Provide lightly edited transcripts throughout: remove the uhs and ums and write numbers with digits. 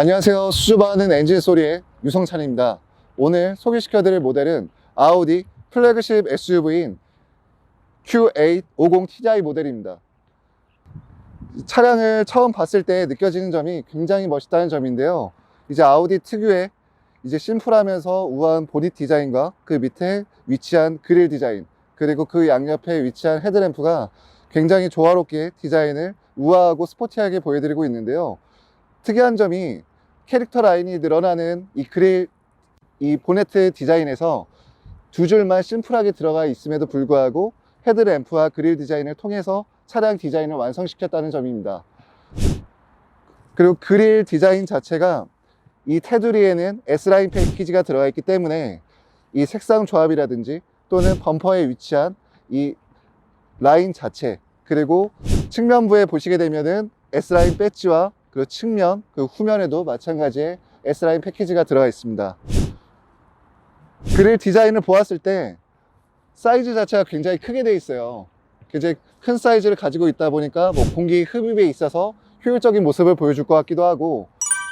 안녕하세요. 수줍어하는 엔진 소리의 유성찬입니다. 오늘 소개시켜드릴 모델은 아우디 플래그십 SUV인 Q850 TDI 모델입니다. 차량을 처음 봤을 때 느껴지는 점이 굉장히 멋있다는 점인데요. 이제 아우디 특유의 이제 심플하면서 우아한 보닛 디자인과 그 밑에 위치한 그릴 디자인, 그리고 그 양옆에 위치한 헤드램프가 굉장히 조화롭게 디자인을 우아하고 스포티하게 보여드리고 있는데요. 특이한 점이 캐릭터 라인이 늘어나는 이 그릴, 이 보네트 디자인에서 두 줄만 심플하게 들어가 있음에도 불구하고 헤드램프와 그릴 디자인을 통해서 차량 디자인을 완성시켰다는 점입니다. 그리고 그릴 디자인 자체가 이 테두리에는 S라인 패키지가 들어가 있기 때문에 이 색상 조합이라든지 또는 범퍼에 위치한 이 라인 자체, 그리고 측면부에 보시게 되면은 S라인 배지와 그리고 측면, 그 후면에도 마찬가지의 S라인 패키지가 들어가 있습니다. 그릴 디자인을 보았을 때 사이즈 자체가 굉장히 크게 되어 있어요. 굉장히 큰 사이즈를 가지고 있다 보니까 공기 흡입에 있어서 효율적인 모습을 보여줄 것 같기도 하고,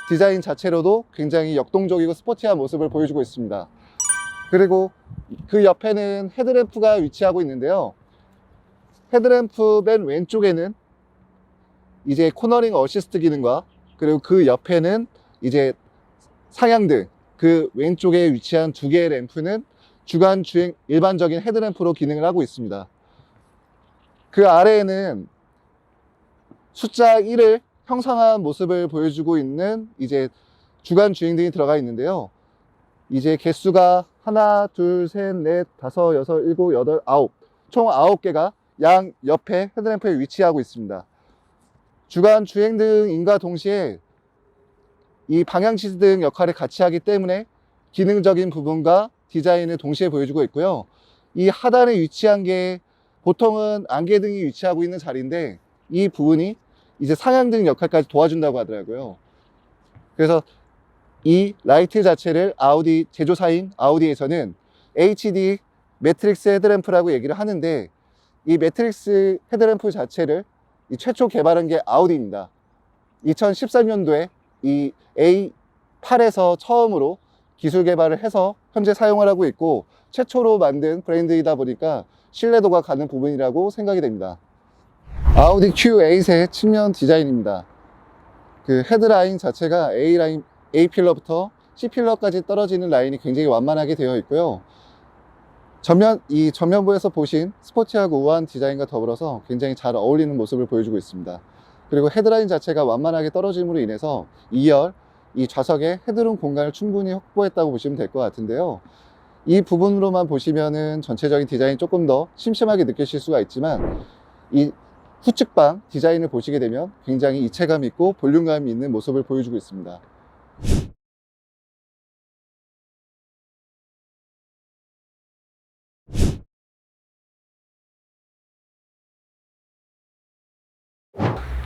디자인 자체로도 굉장히 역동적이고 스포티한 모습을 보여주고 있습니다. 그리고 그 옆에는 헤드램프가 위치하고 있는데요. 헤드램프 맨 왼쪽에는 이제 코너링 어시스트 기능과, 그리고 그 옆에는 이제 상향등, 그 왼쪽에 위치한 두 개의 램프는 주간 주행 일반적인 헤드램프로 기능을 하고 있습니다. 그 아래에는 숫자 1을 형상화한 모습을 보여주고 있는 이제 주간 주행등이 들어가 있는데요. 이제 개수가 하나, 둘, 셋, 넷, 다섯, 여섯, 일곱, 여덟, 아홉, 총 9개가 양 옆에 헤드램프에 위치하고 있습니다. 주간 주행등인과 동시에 이 방향지시등 역할을 같이 하기 때문에 기능적인 부분과 디자인을 동시에 보여주고 있고요. 이 하단에 위치한 게 보통은 안개등이 위치하고 있는 자리인데, 이 부분이 이제 상향등 역할까지 도와준다고 하더라고요. 그래서 이 라이트 자체를 아우디 제조사인 아우디에서는 HD 매트릭스 헤드램프라고 얘기를 하는데, 이 매트릭스 헤드램프 자체를 최초 개발한 게 아우디입니다. 2013년도에 이 A8에서 처음으로 기술 개발을 해서 현재 사용을 하고 있고, 최초로 만든 브랜드이다 보니까 신뢰도가 가는 부분이라고 생각이 됩니다. 아우디 Q8의 측면 디자인입니다. 그 헤드라인 자체가 A 필러부터 C 필러까지 떨어지는 라인이 굉장히 완만하게 되어 있고요. 이 전면부에서 보신 스포티하고 우아한 디자인과 더불어서 굉장히 잘 어울리는 모습을 보여주고 있습니다. 그리고 헤드라인 자체가 완만하게 떨어짐으로 인해서 2열 이 좌석에 헤드룸 공간을 충분히 확보했다고 보시면 될 것 같은데요. 이 부분으로만 보시면은 전체적인 디자인이 조금 더 심심하게 느끼실 수가 있지만, 이 후측방 디자인을 보시게 되면 굉장히 이체감 있고 볼륨감 있는 모습을 보여주고 있습니다.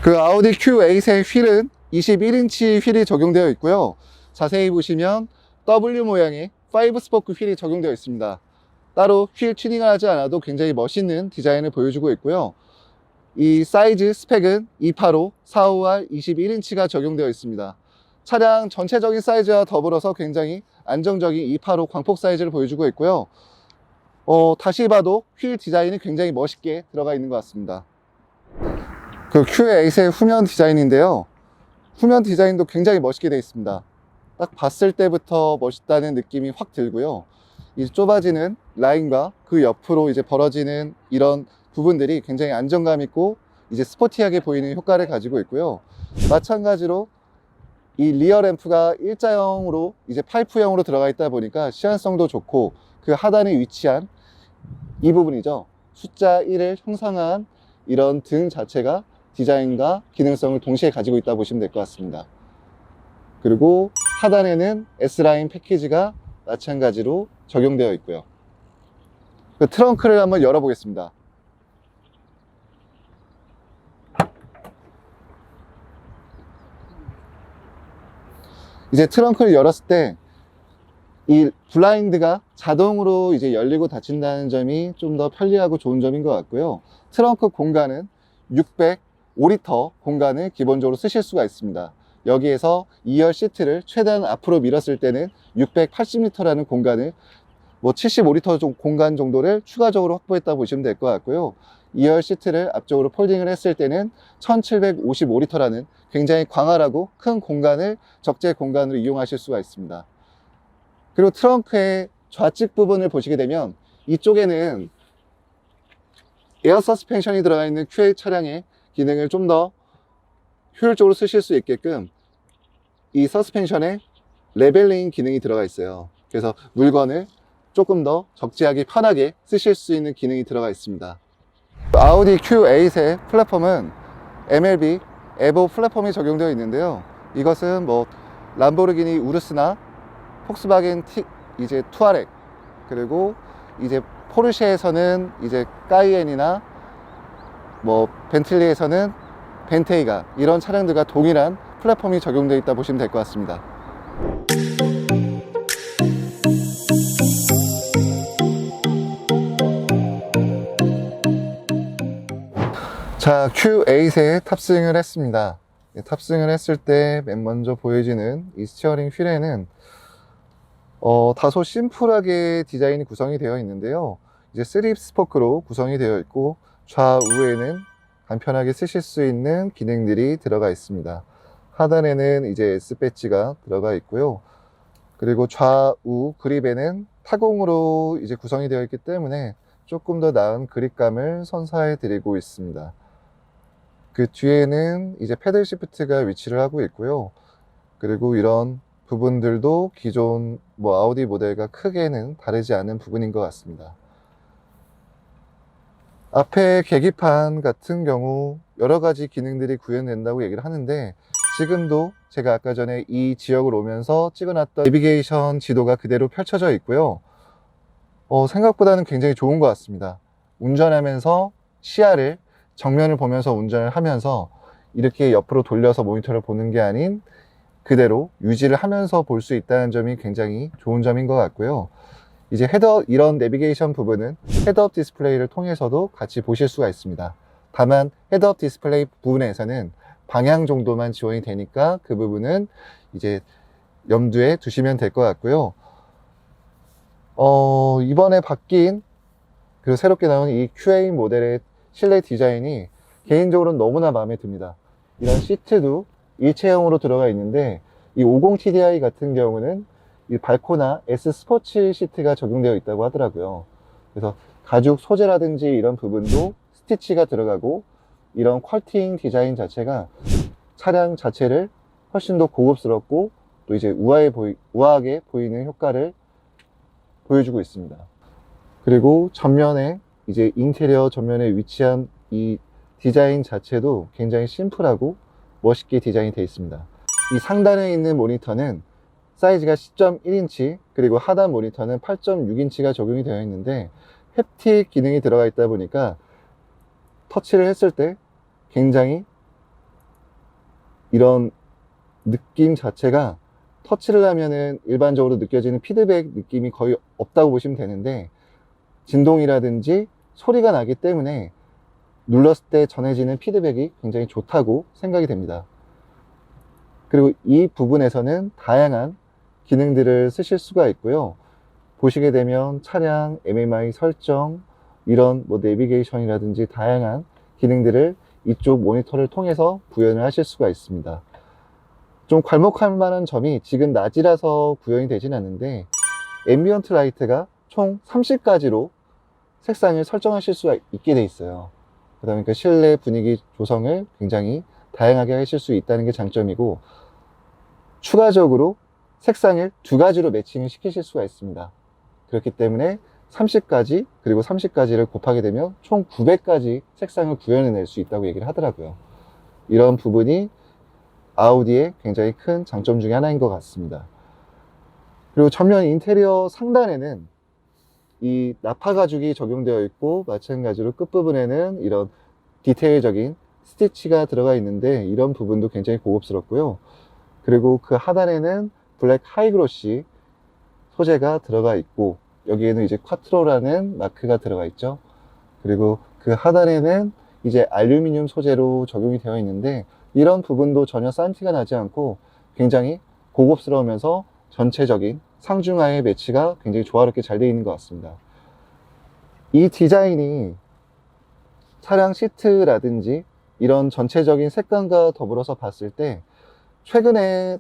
그 아우디 Q8의 휠은 21인치 휠이 적용되어 있고요. 자세히 보시면 W 모양의 5스포크 휠이 적용되어 있습니다. 따로 휠 튜닝을 하지 않아도 굉장히 멋있는 디자인을 보여주고 있고요. 이 사이즈 스펙은 285, 452R 21인치가 적용되어 있습니다. 차량 전체적인 사이즈와 더불어서 굉장히 안정적인 285 광폭 사이즈를 보여주고 있고요. 다시 봐도 휠 디자인이 굉장히 멋있게 들어가 있는 것 같습니다. 그 Q8의 후면 디자인인데요. 후면 디자인도 굉장히 멋있게 되어 있습니다. 딱 봤을 때부터 멋있다는 느낌이 확 들고요. 이 좁아지는 라인과 그 옆으로 이제 벌어지는 이런 부분들이 굉장히 안정감 있고 이제 스포티하게 보이는 효과를 가지고 있고요. 마찬가지로 이 리어 램프가 일자형으로 이제 파이프형으로 들어가 있다 보니까 시안성도 좋고, 그 하단에 위치한 이 부분이죠. 숫자 1을 형상화한 이런 등 자체가 디자인과 기능성을 동시에 가지고 있다 보시면 될 것 같습니다. 그리고 하단에는 S라인 패키지가 마찬가지로 적용되어 있고요. 그 트렁크를 한번 열어보겠습니다. 이제 트렁크를 열었을 때 이 블라인드가 자동으로 이제 열리고 닫힌다는 점이 좀 더 편리하고 좋은 점인 것 같고요. 트렁크 공간은 605리터 공간을 기본적으로 쓰실 수가 있습니다. 여기에서 2열 시트를 최대한 앞으로 밀었을 때는 680리터라는 공간을 75리터 공간 정도를 추가적으로 확보했다 보시면 될 것 같고요. 2열 시트를 앞쪽으로 폴딩을 했을 때는 1755리터라는 굉장히 광활하고 큰 공간을 적재 공간으로 이용하실 수가 있습니다. 그리고 트렁크의 좌측 부분을 보시게 되면 이쪽에는 에어 서스펜션이 들어가 있는 QA 차량의 기능을 좀 더 효율적으로 쓰실 수 있게끔 이 서스펜션에 레벨링 기능이 들어가 있어요. 그래서 물건을 조금 더 적재하기 편하게 쓰실 수 있는 기능이 들어가 있습니다. 아우디 Q8의 플랫폼은 MLB 에보 플랫폼이 적용되어 있는데요. 이것은 람보르기니 우루스나 폭스바겐 투아렉, 그리고 이제 포르쉐에서는 이제 까이엔이나 벤틀리에서는 벤테이가, 이런 차량들과 동일한 플랫폼이 적용되어 있다 보시면 될 것 같습니다. 자, Q8에 탑승을 했습니다. 탑승을 했을 때 맨 먼저 보여지는 이 스티어링 휠에는 다소 심플하게 디자인이 구성이 되어 있는데요. 이제 3 스포크로 구성이 되어 있고, 좌우에는 간편하게 쓰실 수 있는 기능들이 들어가 있습니다. 하단에는 이제 S 배지가 들어가 있고요. 그리고 좌우 그립에는 타공으로 이제 구성이 되어 있기 때문에 조금 더 나은 그립감을 선사해 드리고 있습니다. 그 뒤에는 이제 패들 시프트가 위치를 하고 있고요. 그리고 이런 부분들도 기존 아우디 모델과 크게는 다르지 않은 부분인 것 같습니다. 앞에 계기판 같은 경우 여러 가지 기능들이 구현된다고 얘기를 하는데, 지금도 제가 아까 전에 이 지역을 오면서 찍어놨던 내비게이션 지도가 그대로 펼쳐져 있고요. 생각보다는 굉장히 좋은 것 같습니다. 운전하면서 시야를 정면을 보면서 운전을 하면서 이렇게 옆으로 돌려서 모니터를 보는 게 아닌 그대로 유지를 하면서 볼 수 있다는 점이 굉장히 좋은 점인 것 같고요. 이제 이런 내비게이션 부분은 헤드업 디스플레이를 통해서도 같이 보실 수가 있습니다. 다만 헤드업 디스플레이 부분에서는 방향 정도만 지원이 되니까 그 부분은 이제 염두에 두시면 될 것 같고요. 이번에 바뀐 그리고 새롭게 나온 이 QA 모델의 실내 디자인이 개인적으로는 너무나 마음에 듭니다. 이런 시트도 일체형으로 들어가 있는데, 이 50TDI 같은 경우는 이 발코나 S 스포츠 시트가 적용되어 있다고 하더라고요. 그래서 가죽 소재라든지 이런 부분도 스티치가 들어가고, 이런 퀄팅 디자인 자체가 차량 자체를 훨씬 더 고급스럽고 또 이제 우아하게 보이는 효과를 보여주고 있습니다. 그리고 전면에 이제 인테리어 전면에 위치한 이 디자인 자체도 굉장히 심플하고 멋있게 디자인이 되어 있습니다. 이 상단에 있는 모니터는 사이즈가 10.1인치, 그리고 하단 모니터는 8.6인치가 적용이 되어 있는데, 햅틱 기능이 들어가 있다 보니까 터치를 했을 때 굉장히 이런 느낌 자체가, 터치를 하면은 일반적으로 느껴지는 피드백 느낌이 거의 없다고 보시면 되는데, 진동이라든지 소리가 나기 때문에 눌렀을 때 전해지는 피드백이 굉장히 좋다고 생각이 됩니다. 그리고 이 부분에서는 다양한 기능들을 쓰실 수가 있고요. 보시게 되면 차량 MMI 설정, 이런 내비게이션이라든지 다양한 기능들을 이쪽 모니터를 통해서 구현을 하실 수가 있습니다. 좀 괄목할 만한 점이, 지금 낮이라서 구현이 되진 않는데 앰비언트 라이트가 총 30가지로 색상을 설정하실 수가 있게 돼 있어요. 그러다 보니까 실내 분위기 조성을 굉장히 다양하게 하실 수 있다는 게 장점이고, 추가적으로 색상을 2가지로 매칭을 시키실 수가 있습니다. 그렇기 때문에 30가지, 그리고 30가지를 곱하게 되면 총 900가지 색상을 구현해낼 수 있다고 얘기를 하더라고요. 이런 부분이 아우디의 굉장히 큰 장점 중에 하나인 것 같습니다. 그리고 전면 인테리어 상단에는 이 나파 가죽이 적용되어 있고, 마찬가지로 끝부분에는 이런 디테일적인 스티치가 들어가 있는데, 이런 부분도 굉장히 고급스럽고요. 그리고 그 하단에는 블랙 하이그로시 소재가 들어가 있고, 여기에는 이제 콰트로라는 마크가 들어가 있죠. 그리고 그 하단에는 이제 알루미늄 소재로 적용이 되어 있는데, 이런 부분도 전혀 싼 티가 나지 않고 굉장히 고급스러우면서 전체적인 상중하의 매치가 굉장히 조화롭게 잘 되어 있는 것 같습니다. 이 디자인이 차량 시트라든지 이런 전체적인 색감과 더불어서 봤을 때 최근에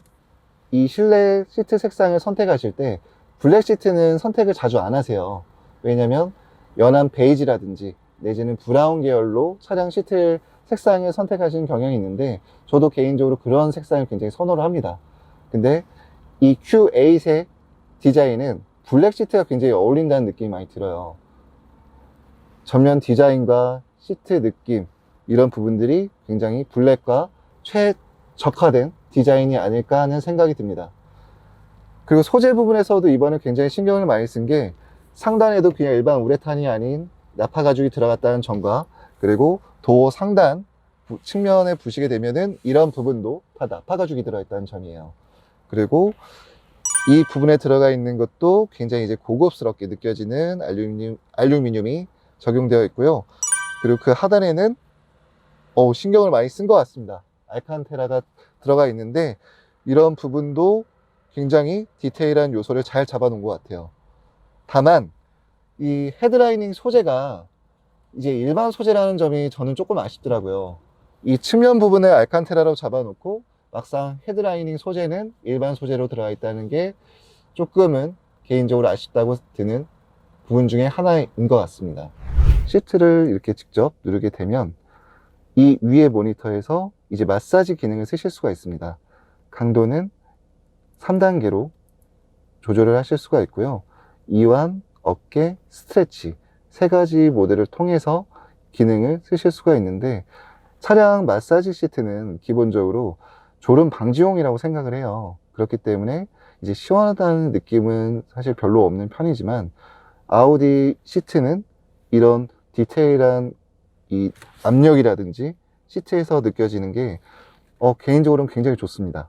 이 실내 시트 색상을 선택하실 때 블랙 시트는 선택을 자주 안 하세요. 왜냐면 연한 베이지라든지 내지는 브라운 계열로 차량 시트 색상을 선택하시는 경향이 있는데 저도 개인적으로 그런 색상을 굉장히 선호를 합니다. 근데 이 Q8의 디자인은 블랙 시트가 굉장히 어울린다는 느낌이 많이 들어요. 전면 디자인과 시트 느낌 이런 부분들이 굉장히 블랙과 최적화된 디자인이 아닐까 하는 생각이 듭니다. 그리고 소재 부분에서도 이번에 굉장히 신경을 많이 쓴 게 상단에도 그냥 일반 우레탄이 아닌 나파 가죽이 들어갔다는 점과 그리고 도어 상단 측면에 보시게 되면은 이런 부분도 다 나파 가죽이 들어있다는 점이에요. 그리고 이 부분에 들어가 있는 것도 굉장히 이제 고급스럽게 느껴지는 알루미늄이 적용되어 있고요. 그리고 그 하단에는 신경을 많이 쓴 것 같습니다. 알칸테라가 들어가 있는데 이런 부분도 굉장히 디테일한 요소를 잘 잡아 놓은 것 같아요. 다만 이 헤드라이닝 소재가 이제 일반 소재라는 점이 저는 조금 아쉽더라고요. 이 측면 부분을 알칸테라로 잡아 놓고 막상 헤드라이닝 소재는 일반 소재로 들어가 있다는 게 조금은 개인적으로 아쉽다고 드는 부분 중에 하나인 것 같습니다. 시트를 이렇게 직접 누르게 되면 이 위에 모니터에서 이제 마사지 기능을 쓰실 수가 있습니다. 강도는 3단계로 조절을 하실 수가 있고요. 이완, 어깨, 스트레치 세 가지 모드를 통해서 기능을 쓰실 수가 있는데 차량 마사지 시트는 기본적으로 졸음 방지용이라고 생각을 해요. 그렇기 때문에 이제 시원하다는 느낌은 사실 별로 없는 편이지만 아우디 시트는 이런 디테일한 이 압력이라든지 시트에서 느껴지는 게 개인적으로는 굉장히 좋습니다.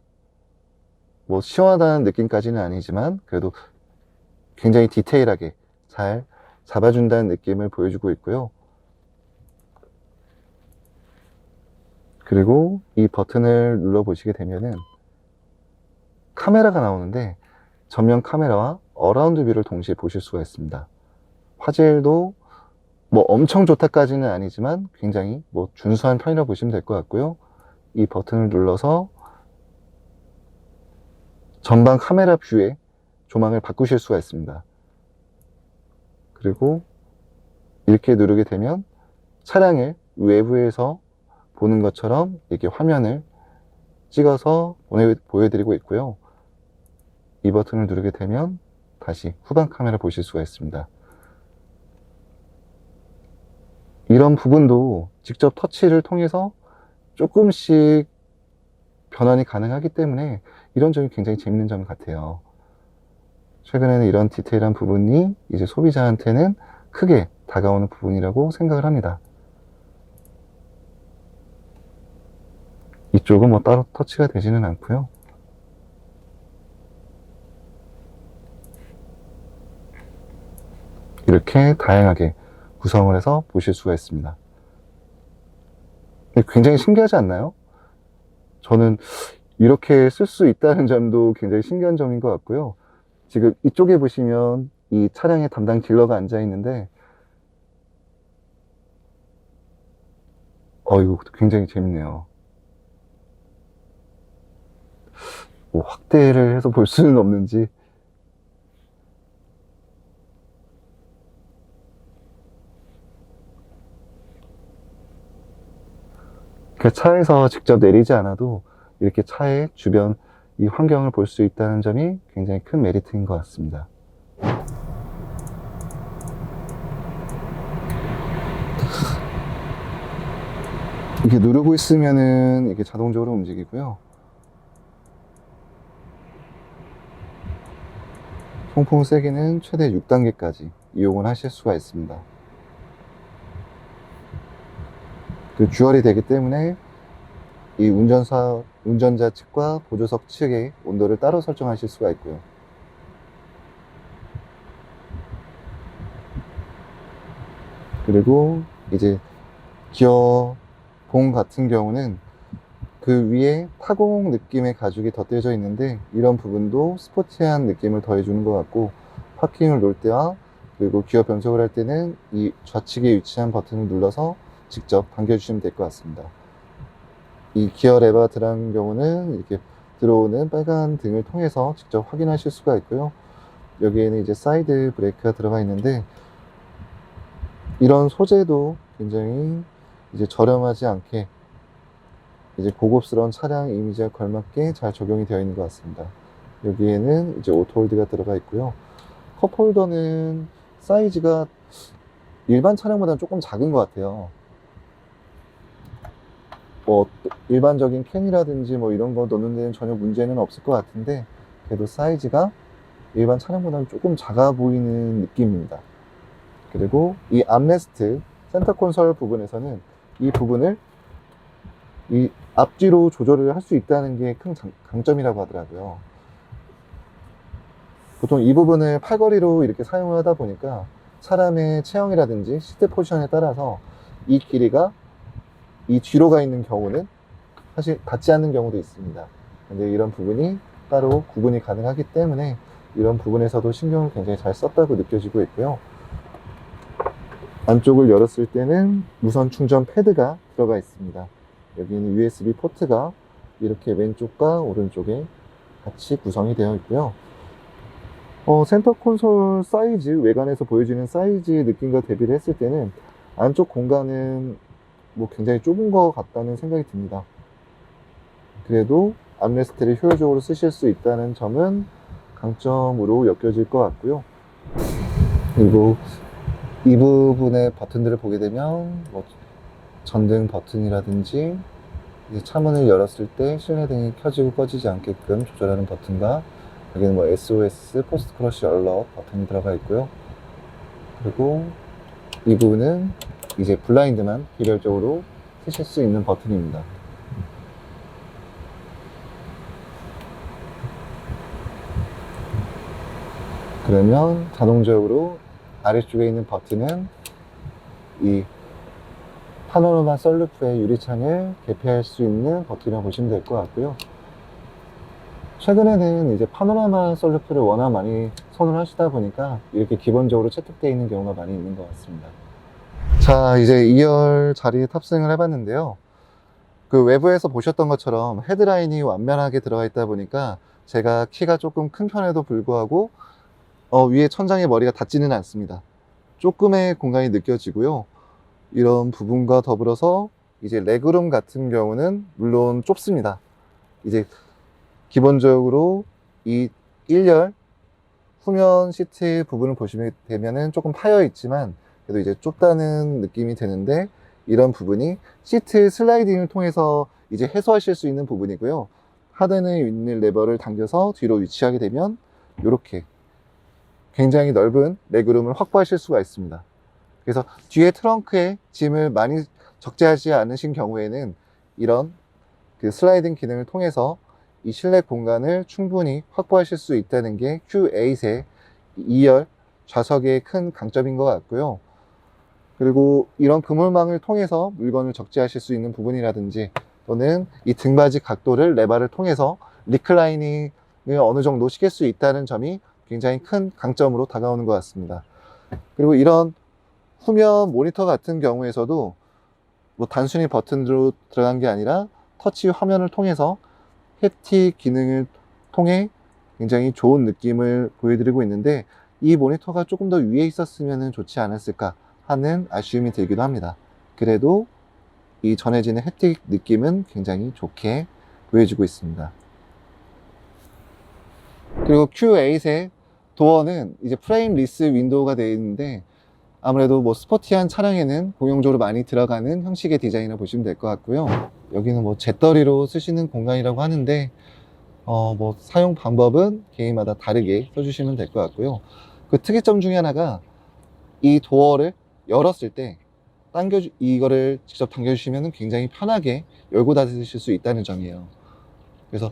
뭐 시원하다는 느낌까지는 아니지만 그래도 굉장히 디테일하게 잘 잡아준다는 느낌을 보여주고 있고요. 그리고 이 버튼을 눌러 보시게 되면은 카메라가 나오는데 전면 카메라와 어라운드 뷰를 동시에 보실 수가 있습니다. 화질도 뭐 엄청 좋다까지는 아니지만 굉장히 뭐 준수한 편이라고 보시면 될 것 같고요. 이 버튼을 눌러서 전방 카메라 뷰의 조망을 바꾸실 수가 있습니다. 그리고 이렇게 누르게 되면 차량을 외부에서 보는 것처럼 이렇게 화면을 찍어서 보여드리고 있고요. 이 버튼을 누르게 되면 다시 후방 카메라 보실 수가 있습니다. 이런 부분도 직접 터치를 통해서 조금씩 변환이 가능하기 때문에 이런 점이 굉장히 재밌는 점 같아요. 최근에는 이런 디테일한 부분이 이제 소비자한테는 크게 다가오는 부분이라고 생각을 합니다. 이쪽은 뭐 따로 터치가 되지는 않고요. 이렇게 다양하게 구성을 해서 보실 수가 있습니다. 굉장히 신기하지 않나요? 저는 이렇게 쓸 수 있다는 점도 굉장히 신기한 점인 것 같고요. 지금 이쪽에 보시면 이 차량의 담당 딜러가 앉아 있는데 이거 굉장히 재밌네요. 뭐 확대를 해서 볼 수는 없는지 그 차에서 직접 내리지 않아도 이렇게 차의 주변 이 환경을 볼 수 있다는 점이 굉장히 큰 메리트인 것 같습니다. 이렇게 누르고 있으면은 이게 자동적으로 움직이고요. 송풍 세기는 최대 6단계까지 이용을 하실 수가 있습니다. 그 듀얼이 되기 때문에 이 운전자 측과 보조석 측의 온도를 따로 설정하실 수가 있고요. 그리고 이제 기어 봉 같은 경우는 그 위에 타공 느낌의 가죽이 덧대져 있는데 이런 부분도 스포티한 느낌을 더해주는 것 같고, 파킹을 놓을 때와 그리고 기어 변속을 할 때는 이 좌측에 위치한 버튼을 눌러서 직접 당겨주시면 될 것 같습니다. 이 기어 레버 들어간 경우는 이렇게 들어오는 빨간 등을 통해서 직접 확인하실 수가 있고요. 여기에는 이제 사이드 브레이크가 들어가 있는데, 이런 소재도 굉장히 이제 저렴하지 않게 이제 고급스러운 차량 이미지에 걸맞게 잘 적용이 되어 있는 것 같습니다. 여기에는 이제 오토홀드가 들어가 있고요. 컵홀더는 사이즈가 일반 차량보다는 조금 작은 것 같아요. 뭐 일반적인 캔이라든지 뭐 이런 거 넣는 데는 전혀 문제는 없을 것 같은데, 그래도 사이즈가 일반 차량보다는 조금 작아 보이는 느낌입니다. 그리고 이 암레스트 센터 콘솔 부분에서는 이 부분을 이 앞뒤로 조절을 할 수 있다는 게 큰 강점이라고 하더라고요. 보통 이 부분을 팔걸이로 이렇게 사용을 하다 보니까 사람의 체형이라든지 시트 포지션에 따라서 이 길이가 이 뒤로 가 있는 경우는 사실 닿지 않는 경우도 있습니다. 근데 이런 부분이 따로 구분이 가능하기 때문에 이런 부분에서도 신경을 굉장히 잘 썼다고 느껴지고 있고요. 안쪽을 열었을 때는 무선 충전 패드가 들어가 있습니다. 여기는 USB 포트가 이렇게 왼쪽과 오른쪽에 같이 구성이 되어 있고요. 센터 콘솔 사이즈, 외관에서 보여지는 사이즈 느낌과 대비를 했을 때는 안쪽 공간은 뭐 굉장히 좁은 것 같다는 생각이 듭니다. 그래도 암레스트를 효율적으로 쓰실 수 있다는 점은 강점으로 여겨질 것 같고요. 그리고 이 부분의 버튼들을 보게 되면 뭐 전등 버튼이라든지 이제 차문을 열었을 때 실내등이 켜지고 꺼지지 않게끔 조절하는 버튼과, 여기는 뭐 SOS, 포스트 크러쉬 얼럿 버튼이 들어가 있고요. 그리고 이 부분은 이제 블라인드만 개별적으로 쓰실 수 있는 버튼입니다. 그러면 자동적으로 아래쪽에 있는 버튼은 이 파노라마 썬루프의 유리창을 개폐할 수 있는 버튼이라고 보시면 될 것 같고요. 최근에는 이제 파노라마 썬루프를 워낙 많이 선호를 하시다 보니까 이렇게 기본적으로 채택되어 있는 경우가 많이 있는 것 같습니다. 자, 이제 2열 자리에 탑승을 해봤는데요. 그 외부에서 보셨던 것처럼 헤드라인이 완면하게 들어가 있다 보니까 제가 키가 조금 큰 편에도 불구하고 위에 천장에 머리가 닿지는 않습니다. 조금의 공간이 느껴지고요. 이런 부분과 더불어서 이제 레그룸 같은 경우는 물론 좁습니다. 이제 기본적으로 이 1열 후면 시트 부분을 보시면 되면은 조금 파여 있지만 그래도 이제 좁다는 느낌이 드는데, 이런 부분이 시트 슬라이딩을 통해서 이제 해소하실 수 있는 부분이고요. 하단에 있는 레버를 당겨서 뒤로 위치하게 되면 이렇게 굉장히 넓은 레그룸을 확보하실 수가 있습니다. 그래서 뒤에 트렁크에 짐을 많이 적재하지 않으신 경우에는 이런 그 슬라이딩 기능을 통해서 이 실내 공간을 충분히 확보하실 수 있다는 게 Q8의 2열 좌석의 큰 강점인 것 같고요. 그리고 이런 그물망을 통해서 물건을 적재하실 수 있는 부분이라든지, 또는 이 등받이 각도를 레버를 통해서 리클라이닝을 어느 정도 시킬 수 있다는 점이 굉장히 큰 강점으로 다가오는 것 같습니다. 그리고 이런 후면 모니터 같은 경우에서도 뭐 단순히 버튼으로 들어간 게 아니라 터치 화면을 통해서 햅틱 기능을 통해 굉장히 좋은 느낌을 보여드리고 있는데, 이 모니터가 조금 더 위에 있었으면 좋지 않았을까 하는 아쉬움이 들기도 합니다. 그래도 이 전해지는 햅틱 느낌은 굉장히 좋게 보여지고 있습니다. 그리고 Q8의 도어는 이제 프레임 리스 윈도우가 되어 있는데, 아무래도 뭐 스포티한 차량에는 공용적으로 많이 들어가는 형식의 디자인을 보시면 될 것 같고요. 여기는 뭐 잿더리로 쓰시는 공간이라고 하는데 뭐 사용 방법은 개인마다 다르게 써주시면 될 것 같고요. 그 특이점 중에 하나가 이 도어를 열었을 때 이거를 직접 당겨주시면 굉장히 편하게 열고 닫으실 수 있다는 점이에요. 그래서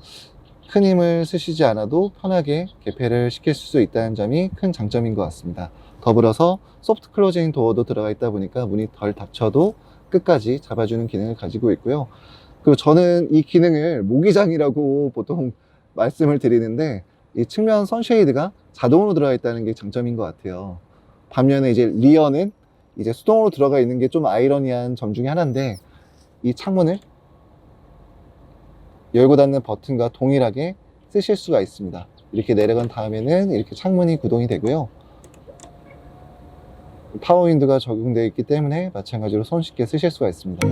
큰 힘을 쓰시지 않아도 편하게 개폐를 시킬 수 있다는 점이 큰 장점인 것 같습니다. 더불어서 소프트 클로징 도어도 들어가 있다 보니까 문이 덜 닫혀도 끝까지 잡아주는 기능을 가지고 있고요. 그리고 저는 이 기능을 모기장이라고 보통 말씀을 드리는데, 이 측면 선쉐이드가 자동으로 들어가 있다는 게 장점인 것 같아요. 반면에 이제 리어는 이제 수동으로 들어가 있는 게 좀 아이러니한 점 중에 하나인데, 이 창문을 열고 닫는 버튼과 동일하게 쓰실 수가 있습니다. 이렇게 내려간 다음에는 이렇게 창문이 구동이 되고요. 파워 윈도우가 적용되어 있기 때문에 마찬가지로 손쉽게 쓰실 수가 있습니다.